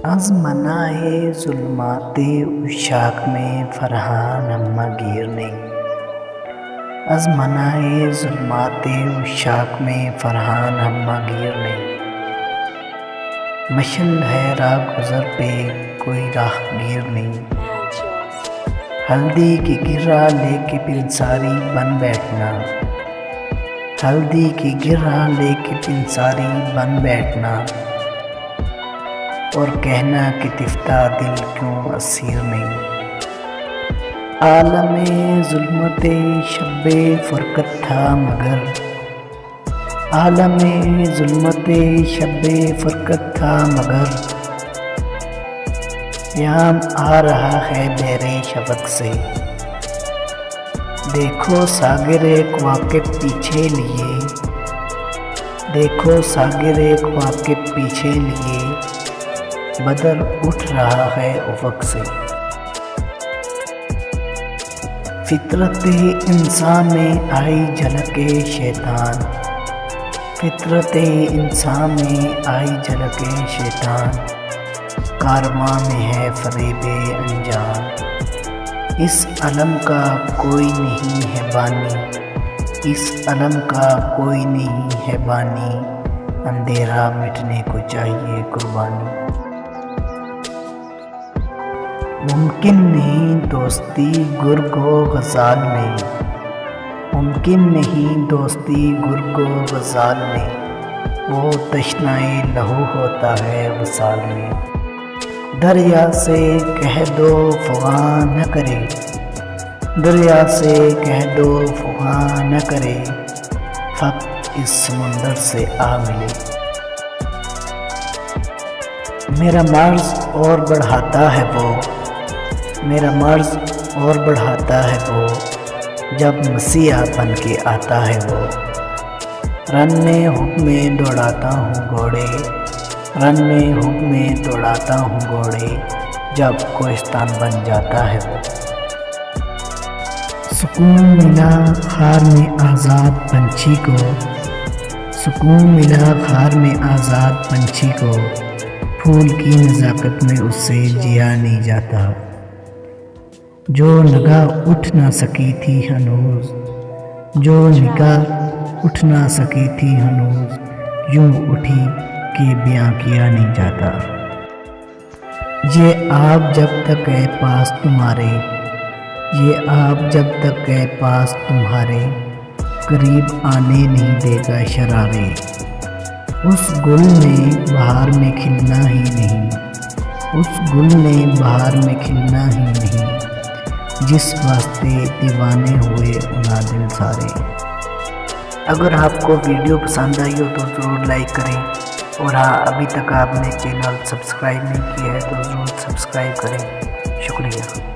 از منائے ظلمات عشاق میں فرحان ہمہ گیر نہیں، از منائے ظلمات عشاق میں فرحان ہمہ گیر نہیں، مشل ہے راہ گزر پہ کوئی راہ گیر نہیں، ہلدی کی گرہ لے کے پنساری بن بیٹھنا، ہلدی کی گرہ لے کے پنساری بن بیٹھنا، اور کہنا کہ تفتہ دل کیوں اسیر نہیں، عالم ظلمت شب فرقت تھا مگر، عالم ظلمت شب فرقت تھا مگر، پیام آ رہا ہے بحر شفق سے، دیکھو ساغر کواکب پیچھے لیے، دیکھو ساغر کواکب پیچھے لیے، بدر اٹھ رہا ہے افق سے، فطرت انسان میں آئی جھلک شیطان، فطرت انسان میں آئی جھلک شیطان، کارواں میں ہے فریب انجان، اس علم کا کوئی نہیں ہے بانی، اس علم کا کوئی نہیں ہے بانی، اندھیرا مٹنے کو چاہیے قربانی، ممکن نہیں دوستی گرگ و غزال میں، ممکن نہیں دوستی گرگ و غزال میں، وہ تشنائے لہو ہوتا ہے وصال میں، دریا سے کہہ دو فغاں نہ کرے، دریا سے کہہ دو فغاں نہ کرے، فقط اس سمندر سے آ ملے، میرا مرض اور بڑھاتا ہے وہ، میرا مرض اور بڑھاتا ہے وہ، جب مسیحا بن کے آتا ہے وہ، رن میں حب میں دوڑاتا ہوں گھوڑے، رن میں حب میں دوڑاتا ہوں گھوڑے، جب کوہستان بن جاتا ہے وہ، سکون ملا خار میں آزاد پنچھی کو، سکون ملا خار میں آزاد پنچھی کو، پھول کی نزاکت میں اس سے جیا نہیں جاتا، جو نگاہ اٹھ نہ سکی تھی ہنوز، جو نگاہ اٹھ نہ سکی تھی ہنوز، یوں اٹھی کہ بیاں کیا نہیں جاتا، یہ آپ جب تک ہے پاس تمہارے، یہ آپ جب تک ہے پاس تمہارے، قریب آنے نہیں دے گا شرارے، اس گل نے بہار میں کھلنا ہی نہیں، اس گل نے بہار میں کھلنا ہی نہیں، جس واسطے دیوانے ہوئے انا دل سارے۔ اگر آپ کو ویڈیو پسند آئی ہو تو ضرور لائک کریں، اور ہاں ابھی تک آپ نے چینل سبسکرائب نہیں کیا ہے تو ضرور سبسکرائب کریں، شکریہ۔